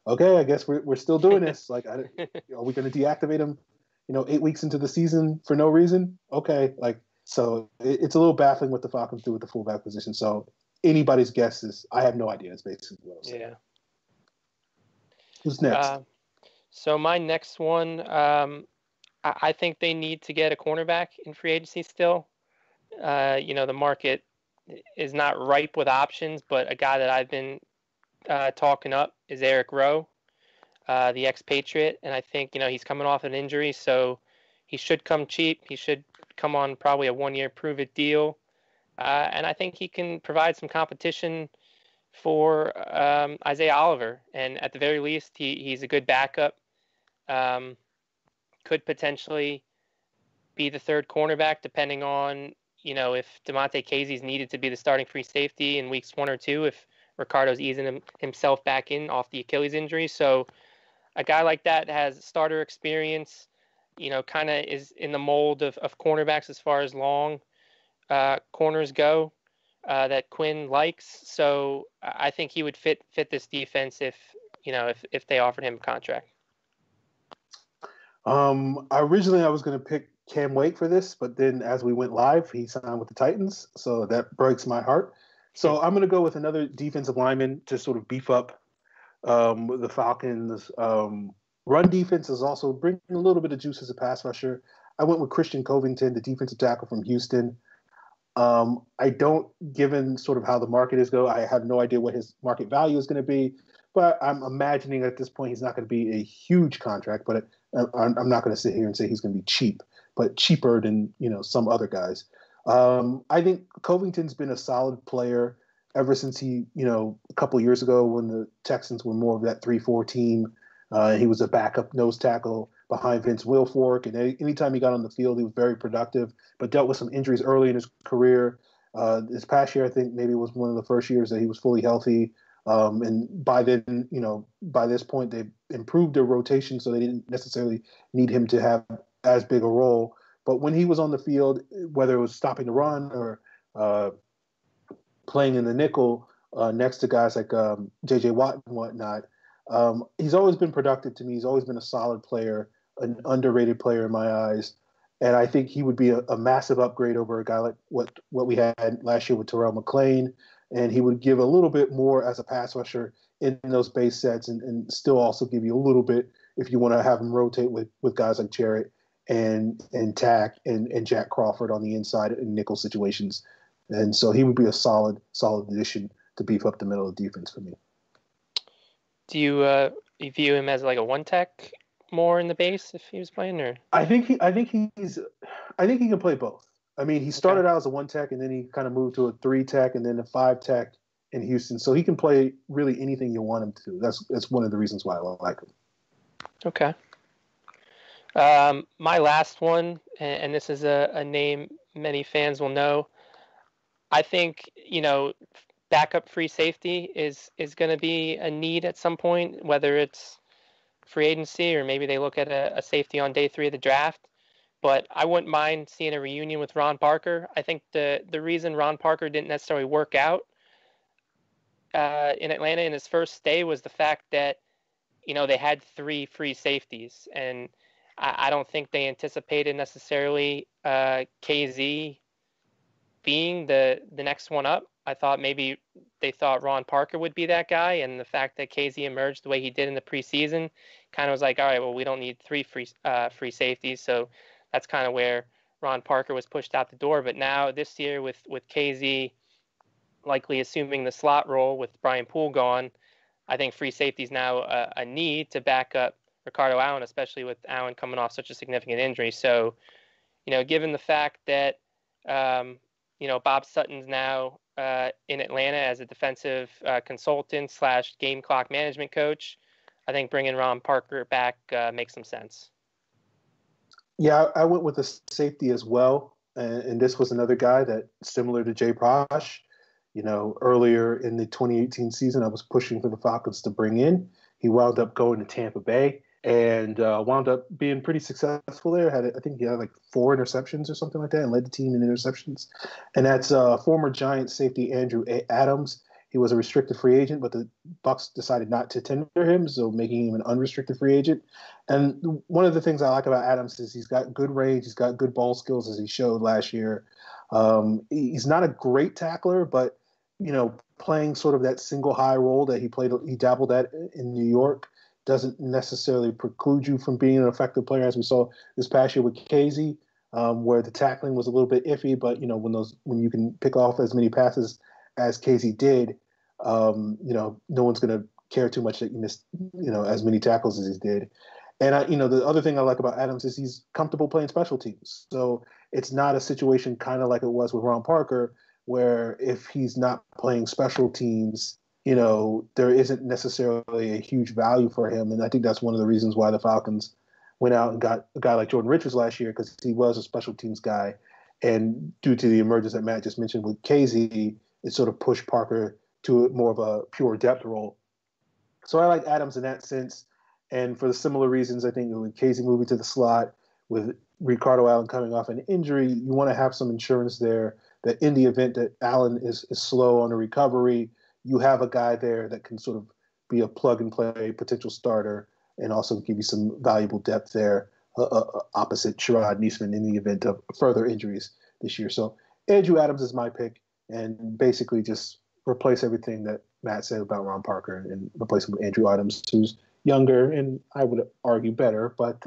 okay, I guess we're still doing this. Like, are we going to deactivate him, 8 weeks into the season for no reason? Okay, so it's a little baffling what the Falcons do with the fullback position. So anybody's guess is, I have no idea. It's basically what I'm saying. Yeah. Who's next? So my next one, I think they need to get a cornerback in free agency still. The market is not ripe with options, but a guy that I've been talking up is Eric Rowe, the expatriate. And I think, he's coming off an injury, so he should come cheap. He should come on probably a 1-year prove-it deal. And I think he can provide some competition for Isaiah Oliver. And at the very least, he's a good backup. Could potentially be the third cornerback, depending on, if DeMonte Casey's needed to be the starting free safety in weeks 1 or 2, if Ricardo's easing himself back in off the Achilles injury. So a guy like that has starter experience, kind of is in the mold of cornerbacks as far as long corners go that Quinn likes. So I think he would fit this defense if they offered him a contract. Originally I was going to pick Cam Wake for this, but then as we went live, he signed with the Titans, so that breaks my heart. So I'm going to go with another defensive lineman to sort of beef up the Falcons. Run defense is also bringing a little bit of juice as a pass rusher. I went with Christian Covington, the defensive tackle from Houston. Given sort of how the market is I have no idea what his market value is going to be, but I'm imagining at this point he's not going to be a huge contract, but I'm not going to sit here and say he's going to be cheap, but cheaper than, some other guys. I think Covington's been a solid player ever since he, a couple of years ago when the Texans were more of that 3-4 team. He was a backup nose tackle behind Vince Wilfork, and anytime he got on the field, he was very productive, but dealt with some injuries early in his career. This past year, I think maybe it was one of the first years that he was fully healthy. And by then, by this point, they've improved their rotation, so they didn't necessarily need him to have as big a role. But when he was on the field, whether it was stopping the run or playing in the nickel next to guys like J.J. Watt and whatnot, he's always been productive to me. He's always been a solid player, an underrated player in my eyes. And I think he would be a massive upgrade over a guy like what we had last year with Terrell McClain. And he would give a little bit more as a pass rusher in those base sets and still also give you a little bit if you want to have him rotate with guys like Jarrett and Tack and Jack Crawford on the inside in nickel situations. And so he would be a solid addition to beef up the middle of the defense for me. Do you view him as like a one tech more in the base if he was playing, or? I think he can play both. I mean, he started out as a one tech and then he kind of moved to a 3 tech and then a 5 tech in Houston. So he can play really anything you want him to. That's one of the reasons why I like him. Okay. My last one, and this is a name many fans will know. I think, backup free safety is going to be a need at some point, whether it's free agency or maybe they look at a safety on day 3 of the draft. But I wouldn't mind seeing a reunion with Ron Parker. I think the reason Ron Parker didn't necessarily work out in Atlanta in his first stay was the fact that, they had 3 free safeties. And I don't think they anticipated necessarily KZ being the next one up. I thought maybe they thought Ron Parker would be that guy. And the fact that KZ emerged the way he did in the preseason kind of was like, all right, well, we don't need 3 free safeties. So that's kind of where Ron Parker was pushed out the door. But now this year with KZ likely assuming the slot role with Brian Poole gone, I think free safety is now a need to back up Ricardo Allen, especially with Allen coming off such a significant injury. So, given the fact that, Bob Sutton's now in Atlanta as a defensive consultant / game clock management coach, I think bringing Ron Parker back makes some sense. Yeah, I went with the safety as well. And this was another guy that, similar to Jay Prosh, earlier in the 2018 season, I was pushing for the Falcons to bring in. He wound up going to Tampa Bay and wound up being pretty successful there. I think he had like 4 interceptions or something like that and led the team in interceptions. And that's former Giants safety Andrew Adams. He was a restricted free agent, but the Bucs decided not to tender him, so making him an unrestricted free agent. And one of the things I like about Adams is he's got good range, he's got good ball skills, as he showed last year. He's not a great tackler, but playing sort of that single high role that he dabbled at in New York doesn't necessarily preclude you from being an effective player, as we saw this past year with KZ, where the tackling was a little bit iffy, but when you can pick off as many passes as KZ did, no one's going to care too much that you missed, as many tackles as he did. And the other thing I like about Adams is he's comfortable playing special teams. So it's not a situation kind of like it was with Ron Parker, where if he's not playing special teams, there isn't necessarily a huge value for him. And I think that's one of the reasons why the Falcons went out and got a guy like Jordan Richards last year, because he was a special teams guy. And due to the emergence that Matt just mentioned with KZ, it sort of pushed Parker to more of a pure depth role. So I like Adams in that sense. And for the similar reasons, I think with KZ moving to the slot, with Ricardo Allen coming off an injury, you want to have some insurance there that in the event that Allen is slow on the recovery, you have a guy there that can sort of be a plug-and-play potential starter and also give you some valuable depth there opposite Sherrod Niesman in the event of further injuries this year. So Andrew Adams is my pick, and basically just replace everything that Matt said about Ron Parker and replace him with Andrew Adams, who's younger and I would argue better, but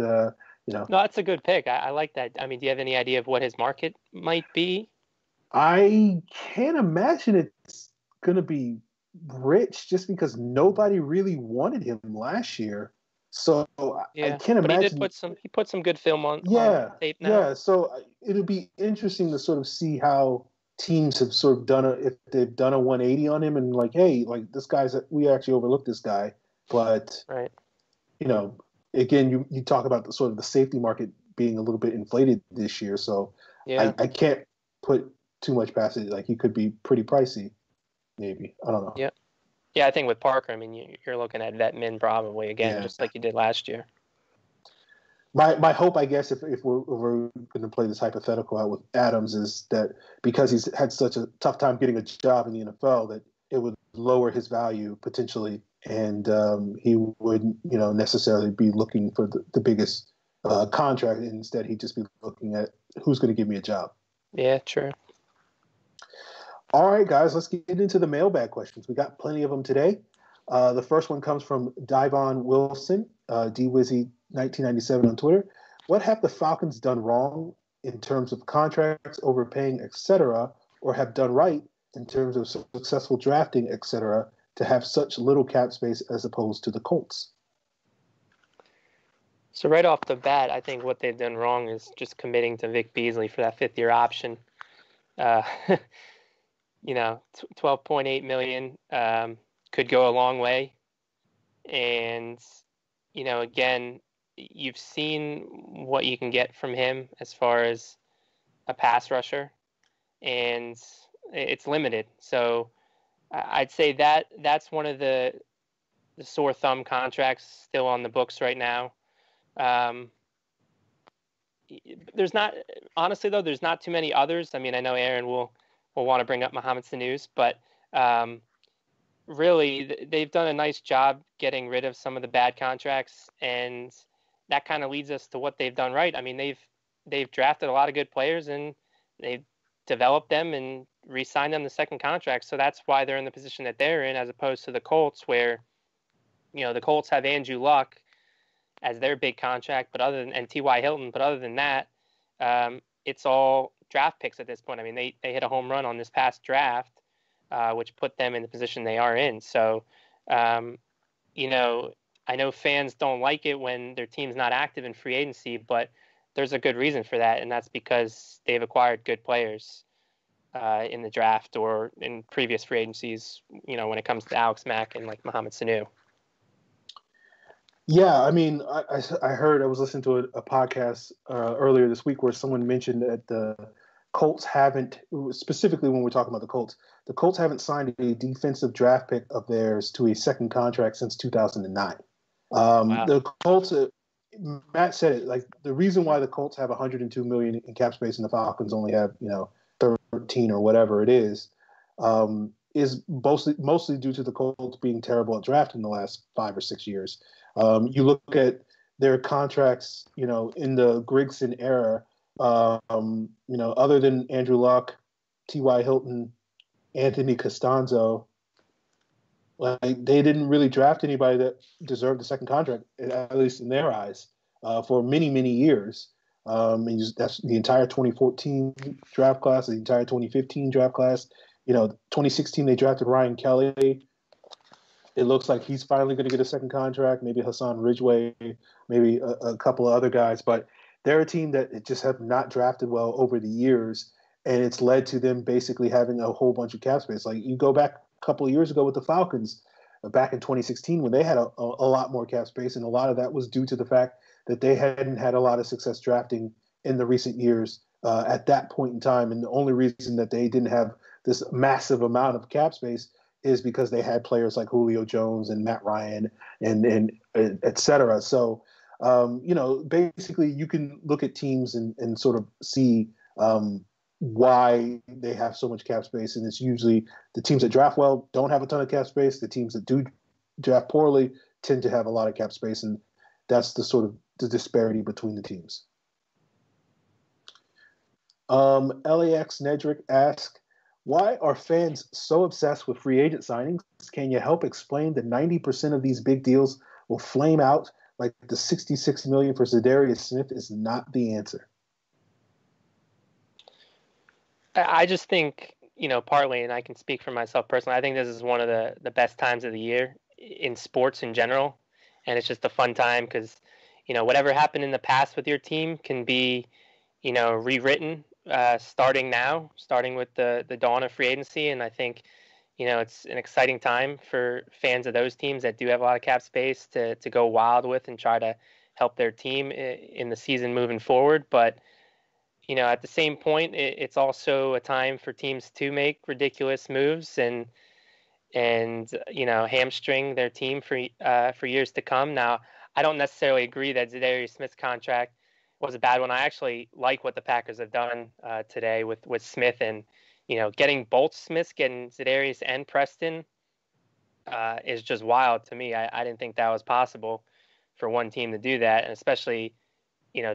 No, that's a good pick. I like that. I mean, do you have any idea of what his market might be? I can't imagine it's going to be rich, just because nobody really wanted him last year. So I can't imagine. He put some good film on tape now. Yeah. So it'll be interesting to sort of see how teams have sort of if they've done a 180 on him and like, hey, like this guy's, we actually overlooked this guy. But, right. Again, you talk about the sort of the safety market being a little bit inflated this year. So I can't put too much past it. Like he could be pretty pricey, maybe. I don't know. Yeah. Yeah, I think with Parker, I mean, you're looking at vet min probably again, Yeah. just like you did last year. My hope, I guess, if we're going to play this hypothetical out with Adams, is that because he's had such a tough time getting a job in the NFL, that it would lower his value potentially, and he wouldn't, necessarily be looking for the biggest contract. Instead, he'd just be looking at who's going to give me a job. Yeah, true. All right, guys, let's get into the mailbag questions. We got plenty of them today. The first one comes from Divon Wilson, DWizzy1997 on Twitter. What have the Falcons done wrong in terms of contracts, overpaying, etc., or have done right in terms of successful drafting, etc., to have such little cap space as opposed to the Colts? So right off the bat, I think what they've done wrong is just committing to Vic Beasley for that fifth-year option. 12.8 million could go a long way. And, again, you've seen what you can get from him as far as a pass rusher, and it's limited. So I'd say that's one of the sore thumb contracts still on the books right now. There's not too many others. I mean, I know Aaron will want to bring up Mohamed Sanu's, but really they've done a nice job getting rid of some of the bad contracts, and that kind of leads us to what they've done right. I mean, they've drafted a lot of good players, and they've developed them and re-signed them to second contracts. So that's why they're in the position that they're in, as opposed to the Colts, where the Colts have Andrew Luck as their big contract, and T.Y. Hilton. But other than that, it's all draft picks at this point. I mean, they hit a home run on this past draft, which put them in the position they are in. So, I know fans don't like it when their team's not active in free agency, but there's a good reason for that, and that's because they've acquired good players in the draft or in previous free agencies, when it comes to Alex Mack and like Mohamed Sanu. Yeah, I mean, I was listening to a podcast earlier this week where someone mentioned that the Colts haven't, specifically when we're talking about the Colts haven't signed a defensive draft pick of theirs to a second contract since 2009. Wow. The Colts, Matt said it, like the reason why the Colts have 102 million in cap space and the Falcons only have 13 or whatever it is mostly due to the Colts being terrible at drafting the last 5 or 6 years. You look at their contracts, in the Grigson era, other than Andrew Luck, T.Y. Hilton, Anthony Costanzo, like they didn't really draft anybody that deserved a second contract, at least in their eyes, for many, many years. That's the entire 2014 draft class, the entire 2015 draft class. 2016 they drafted Ryan Kelly. It looks like he's finally going to get a second contract. Maybe Hassan Ridgeway, maybe a couple of other guys. But they're a team that just have not drafted well over the years, and it's led to them basically having a whole bunch of cap space. Like you go back a couple of years ago with the Falcons, back in 2016 when they had a lot more cap space, and a lot of that was due to the fact that they hadn't had a lot of success drafting in the recent years at that point in time. And the only reason that they didn't have this massive amount of cap space is because they had players like Julio Jones and Matt Ryan and et cetera. So, basically you can look at teams and sort of see why they have so much cap space. And it's usually the teams that draft well don't have a ton of cap space. The teams that do draft poorly tend to have a lot of cap space. And that's the sort of the disparity between the teams. LAX Nedrick asks, why are fans so obsessed with free agent signings? Can you help explain that 90% of these big deals will flame out, like the $66 million for Zadarius Smith is not the answer? I just think, partly, and I can speak for myself personally, I think this is one of the best times of the year in sports in general. And it's just a fun time because, whatever happened in the past with your team can be, rewritten starting with the dawn of free agency. And I think, it's an exciting time for fans of those teams that do have a lot of cap space to go wild with and try to help their team in the season moving forward. But, at the same point, it's also a time for teams to make ridiculous moves. And and hamstring their team for years to come. Now, I don't necessarily agree that Zadarius Smith's contract was a bad one. I actually like what the Packers have done today with Smith, and getting both Smiths, getting Zadarius and Preston, is just wild to me. I didn't think that was possible for one team to do that, and especially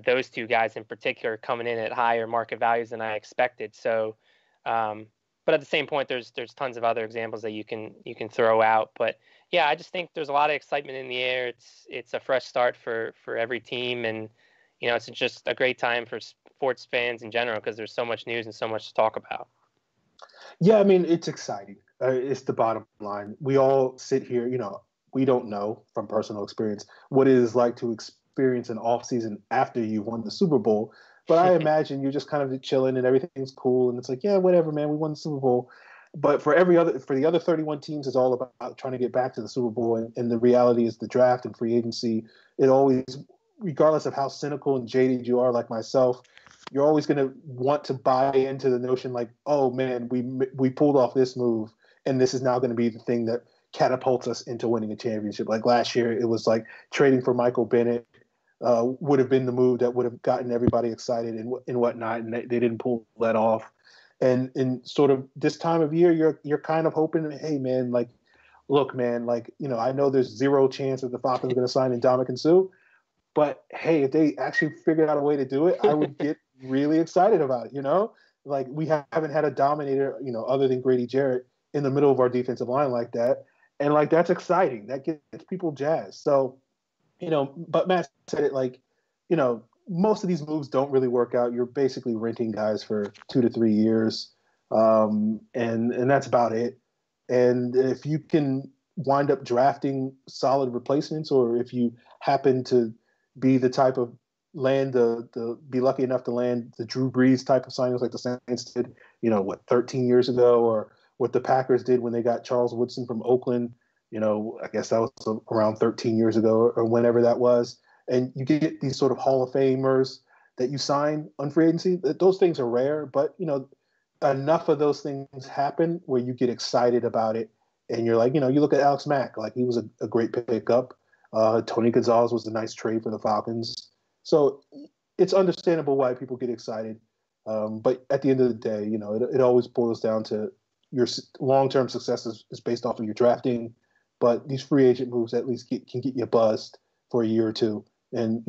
those two guys in particular coming in at higher market values than I expected. So, but at the same point, there's tons of other examples that you can throw out. But yeah, I just think there's a lot of excitement in the air. It's a fresh start for every team, and it's just a great time for sports fans in general because there's so much news and so much to talk about. Yeah, I mean, it's exciting. It's the bottom line. We all sit here, we don't know from personal experience what it is like to experience an off season after you've won the Super Bowl. But I imagine you're just kind of chilling and everything's cool. And it's like, yeah, whatever, man, we won the Super Bowl. But for the other 31 teams, it's all about trying to get back to the Super Bowl. And the reality is the draft and free agency, it always, regardless of how cynical and jaded you are like myself, you're always going to want to buy into the notion like, oh, man, we pulled off this move, and this is now going to be the thing that catapults us into winning a championship. Like last year, it was like trading for Michael Bennett would have been the move that would have gotten everybody excited and whatnot, and they didn't pull that off. And in sort of this time of year, you're kind of hoping, hey, man, like, look, man, like, I know there's zero chance that the Falcons are going to sign Ndamukong Suh, but hey, if they actually figured out a way to do it, I would get really excited about it, Like, we haven't had a dominator, other than Grady Jarrett in the middle of our defensive line like that. And, like, that's exciting. That gets people jazzed. So, but Matt said it like, most of these moves don't really work out. You're basically renting guys for 2 to 3 years. And that's about it. And if you can wind up drafting solid replacements, or if you happen to be the type of be lucky enough to land the Drew Brees type of signings like the Saints did, 13 years ago, or what the Packers did when they got Charles Woodson from Oakland, I guess that was around 13 years ago or whenever that was. And you get these sort of Hall of Famers that you sign on free agency. Those things are rare, but, enough of those things happen where you get excited about it. And you're like, you look at Alex Mack, like he was a great pickup. Tony Gonzalez was a nice trade for the Falcons. So it's understandable why people get excited. But at the end of the day, it always boils down to your long-term success is based off of your drafting. But these free agent moves at least can get you buzzed for a year or two. And,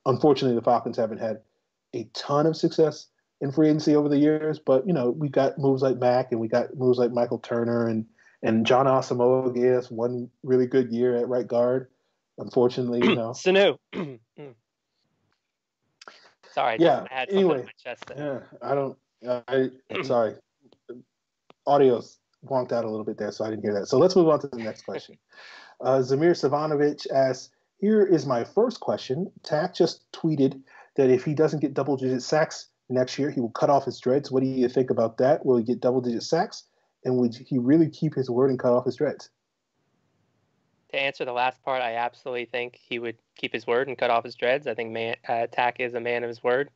unfortunately, the Falcons haven't had a ton of success in free agency over the years. But, we got moves like Mack, and we got moves like Michael Turner, and John Asamoah gave us one really good year at right guard. Unfortunately, Sanu. Sorry, yeah. I had anyway, something in my chest yeah, I'm sorry. Audio's wonked out a little bit there, so I didn't hear that. So let's move on to the next question. Zamir Savanovic asks, here is my first question. Tack just tweeted that if he doesn't get double-digit sacks next year, he will cut off his dreads. What do you think about that? Will he get double-digit sacks? And would he really keep his word and cut off his dreads? To answer the last part, I absolutely think he would keep his word and cut off his dreads. I think Tack is a man of his word.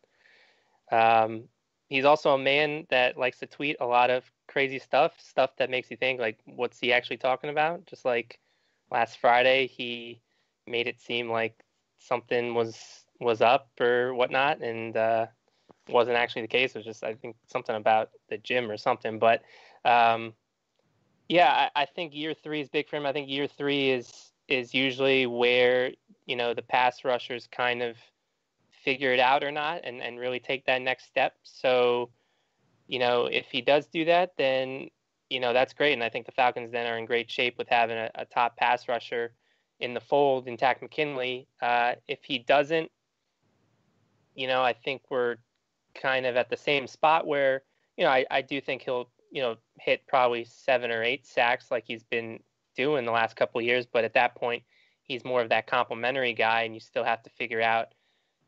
He's also a man that likes to tweet a lot of crazy stuff that makes you think, like, what's he actually talking about? Just like last Friday, he made it seem like something was up or whatnot, and wasn't actually the case. It was just, I think, something about the gym or something. But yeah, I think year 3 is big for him. I think year 3 is usually where, the pass rushers kind of figure it out or not and really take that next step. So, if he does do that, then, that's great. And I think the Falcons then are in great shape with having a top pass rusher in the fold in Takk McKinley. If he doesn't, I think we're kind of at the same spot where, I do think he'll, hit probably 7 or 8 sacks like he's been doing the last couple of years. But at that point, he's more of that complimentary guy, and you still have to figure out,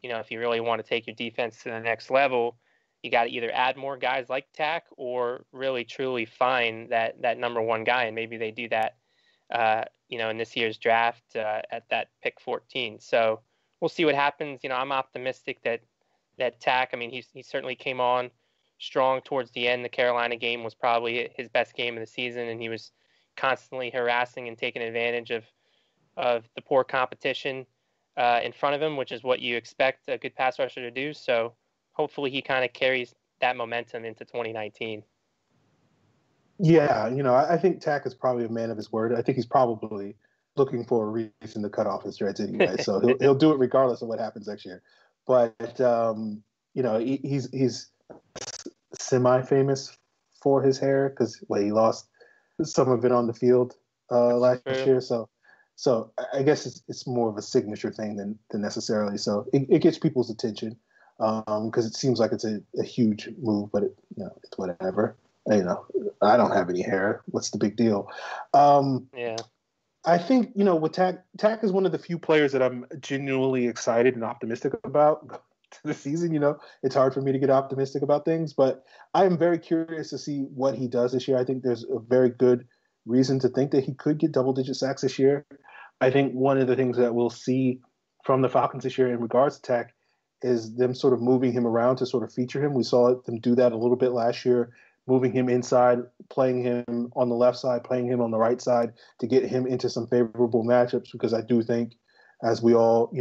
if you really want to take your defense to the next level, you got to either add more guys like Tack or really truly find that number one guy. And maybe they do that, in this year's draft at that pick 14. So we'll see what happens. I'm optimistic that Tack, I mean, he certainly came on strong towards the end. The Carolina game was probably his best game of the season, and he was, constantly harassing and taking advantage of the poor competition in front of him, which is what you expect a good pass rusher to do. So hopefully he kind of carries that momentum into 2019. Yeah, I think Tack is probably a man of his word. I think he's probably looking for a reason to cut off his dreads anyway, so he'll do it regardless of what happens next year. But he's semi-famous for his hair because he lost some of it on the field last year. So I guess it's more of a signature thing than necessarily. So it gets people's attention because it seems like it's a huge move, but it's whatever. I don't have any hair. What's the big deal? Yeah. I think, with Tack is one of the few players that I'm genuinely excited and optimistic about this season. It's hard for me to get optimistic about things, but I am very curious to see what he does this year. I think there's a very good reason to think that he could get double-digit sacks this year. I think one of the things that we'll see from the Falcons this year in regards to Tack is them sort of moving him around to sort of feature him. We saw them do that a little bit last year, moving him inside, playing him on the left side, playing him on the right side to get him into some favorable matchups, because I do think, as we all,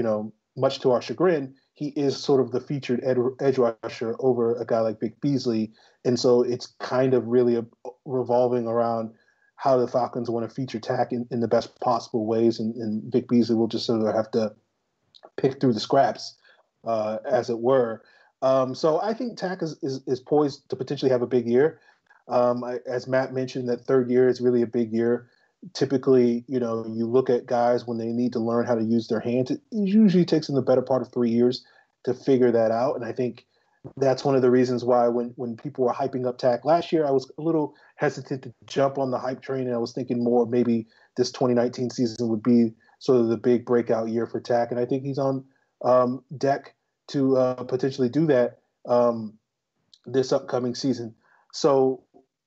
much to our chagrin, he is sort of the featured edge rusher over a guy like Vic Beasley. And so it's kind of really revolving around how the Falcons want to feature Tack in the best possible ways. And Vic Beasley will just sort of have to pick through the scraps, as it were. So I think Tack is poised to potentially have a big year. As Matt mentioned, that third year is really a big year. Typically, you look at guys when they need to learn how to use their hands. It usually takes them the better part of 3 years to figure that out. And I think that's one of the reasons why when people were hyping up Tack last year, I was a little hesitant to jump on the hype train. And I was thinking more maybe this 2019 season would be sort of the big breakout year for Tack. And I think he's on deck to potentially do that this upcoming season. So,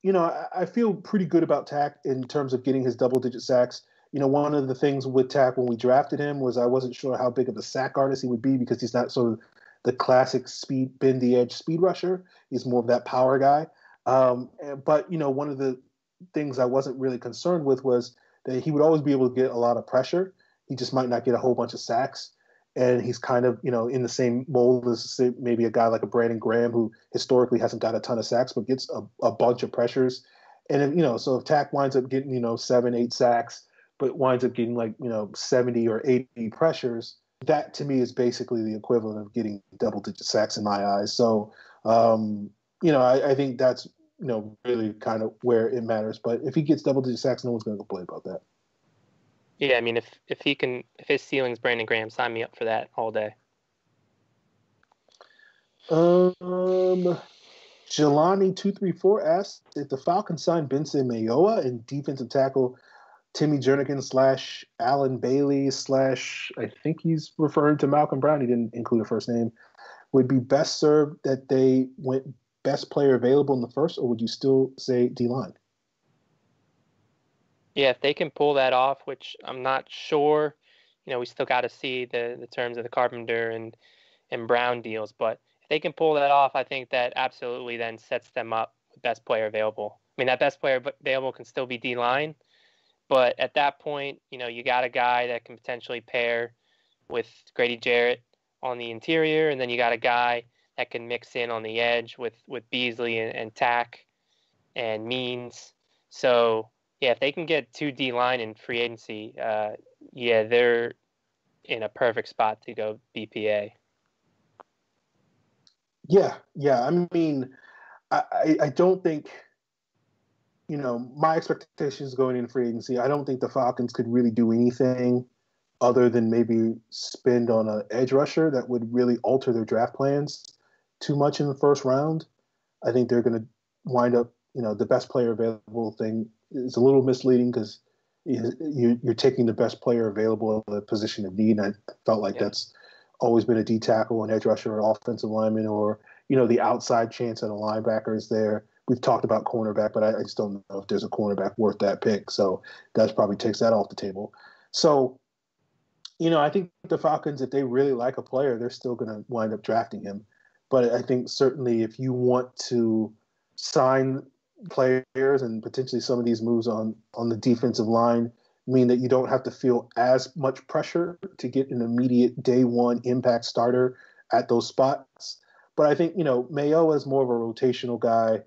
I feel pretty good about Tack in terms of getting his double-digit sacks. One of the things with Tack when we drafted him was I wasn't sure how big of a sack artist he would be, because he's not sort of the classic speed, bend the edge speed rusher. He's more of that power guy. But, one of the things I wasn't really concerned with was that he would always be able to get a lot of pressure. He just might not get a whole bunch of sacks. And he's kind of, in the same mold as maybe a guy like a Brandon Graham, who historically hasn't got a ton of sacks, but gets a bunch of pressures. And, so if Tack winds up getting, 7, 8 sacks, but winds up getting 70 or 80 pressures, that to me is basically the equivalent of getting double-digit sacks in my eyes. So, I think that's, really kind of where it matters. But if he gets double-digit sacks, no one's going to complain about that. Yeah, I mean, if his ceiling's Brandon Graham, sign me up for that all day. Jelani234 asks if the Falcons signed Benson Mayowa and defensive tackle Timmy Jernigan / Alan Bailey / I think he's referring to Malcolm Brown. He didn't include a first name. Would be best served that they went best player available in the first, or would you still say D-line? Yeah, if they can pull that off, which I'm not sure, we still got to see the terms of the Carpenter and Brown deals. But if they can pull that off, I think that absolutely then sets them up with best player available. I mean, that best player available can still be D-line, but at that point, you got a guy that can potentially pair with Grady Jarrett on the interior, and then you got a guy that can mix in on the edge with Beasley and Tack and Means. So, yeah, if they can get 2 D-line in free agency, they're in a perfect spot to go BPA. Yeah. I mean, I don't think, my expectations going in free agency, I don't think the Falcons could really do anything other than maybe spend on an edge rusher that would really alter their draft plans too much in the first round. I think they're going to wind up, the best player available thing is a little misleading because you're taking the best player available at the position of need. And I felt like that's always been a D tackle, an edge rusher, or offensive lineman, or, the outside chance at a linebacker is there. We've talked about cornerback, but I just don't know if there's a cornerback worth that pick. So that probably takes that off the table. So, I think the Falcons, if they really like a player, they're still going to wind up drafting him. But I think certainly if you want to sign players and potentially some of these moves on the defensive line mean that you don't have to feel as much pressure to get an immediate day one impact starter at those spots. But I think, Mayo is more of a rotational guy.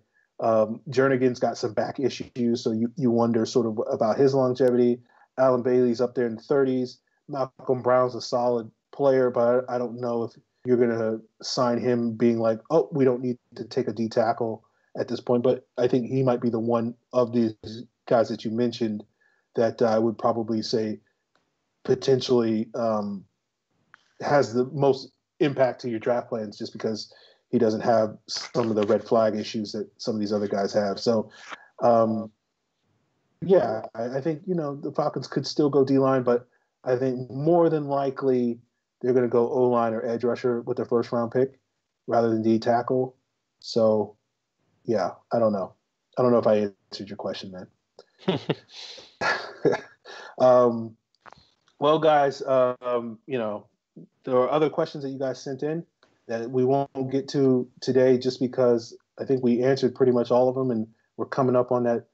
Jernigan's got some back issues, so you wonder sort of about his longevity. Alan Bailey's up there in the 30s. Malcolm Brown's a solid player, but I don't know if you're going to sign him being like, oh, we don't need to take a D tackle at this point. But I think he might be the one of these guys that you mentioned that I would probably say potentially has the most impact to your draft plans just because he doesn't have some of the red flag issues that some of these other guys have. So, I think, the Falcons could still go D-line, but I think more than likely they're going to go O-line or edge rusher with their first round pick rather than D tackle. So, yeah, I don't know. I don't know if I answered your question, man. Well, guys, there are other questions that you guys sent in that we won't get to today just because I think we answered pretty much all of them, and we're coming up on that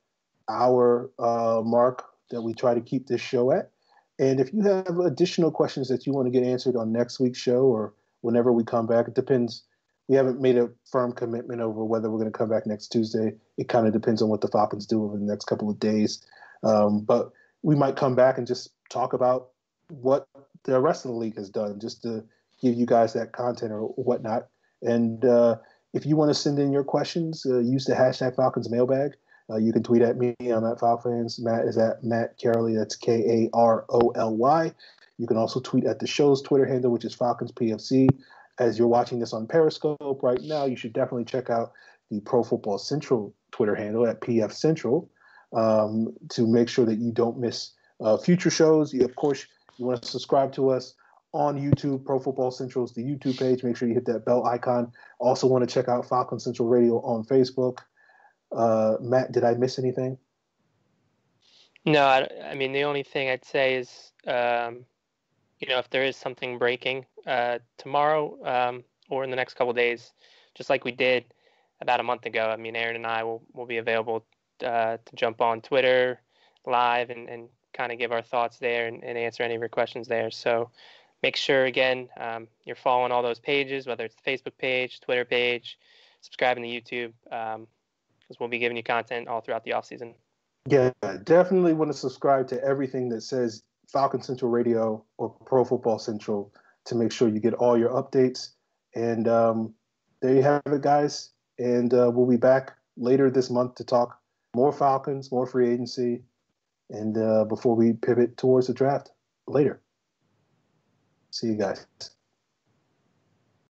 hour mark that we try to keep this show at. And if you have additional questions that you want to get answered on next week's show or whenever we come back, it depends. We haven't made a firm commitment over whether we're going to come back next Tuesday. It kind of depends on what the Falcons do over the next couple of days. But we might come back and just talk about what the rest of the league has done, just to give you guys that content or whatnot. And if you want to send in your questions, use the hashtag Falcons Mailbag. You can tweet at me. I'm at Falcons. Matt is at Matt Caroly. That's Karoly. You can also tweet at the show's Twitter handle, which is Falcons PFC. As you're watching this on Periscope right now, you should definitely check out the Pro Football Central Twitter handle at PF Central to make sure that you don't miss future shows. Of course, you want to subscribe to us on YouTube. Pro Football Central is the YouTube page. Make sure you hit that bell icon. Also want to check out Falcon Central Radio on Facebook. Matt, did I miss anything? No, I mean, the only thing I'd say is, if there is something breaking tomorrow or in the next couple of days, just like we did about a month ago, I mean, Aaron and I will be available to jump on Twitter live and kind of give our thoughts there and answer any of your questions there. So make sure, again, you're following all those pages, whether it's the Facebook page, Twitter page, subscribing to YouTube, because we'll be giving you content all throughout the offseason. Yeah, definitely want to subscribe to everything that says Falcon Central Radio or Pro Football Central to make sure you get all your updates. And there you have it, guys. And we'll be back later this month to talk more Falcons, more free agency, and before we pivot towards the draft later. See you guys.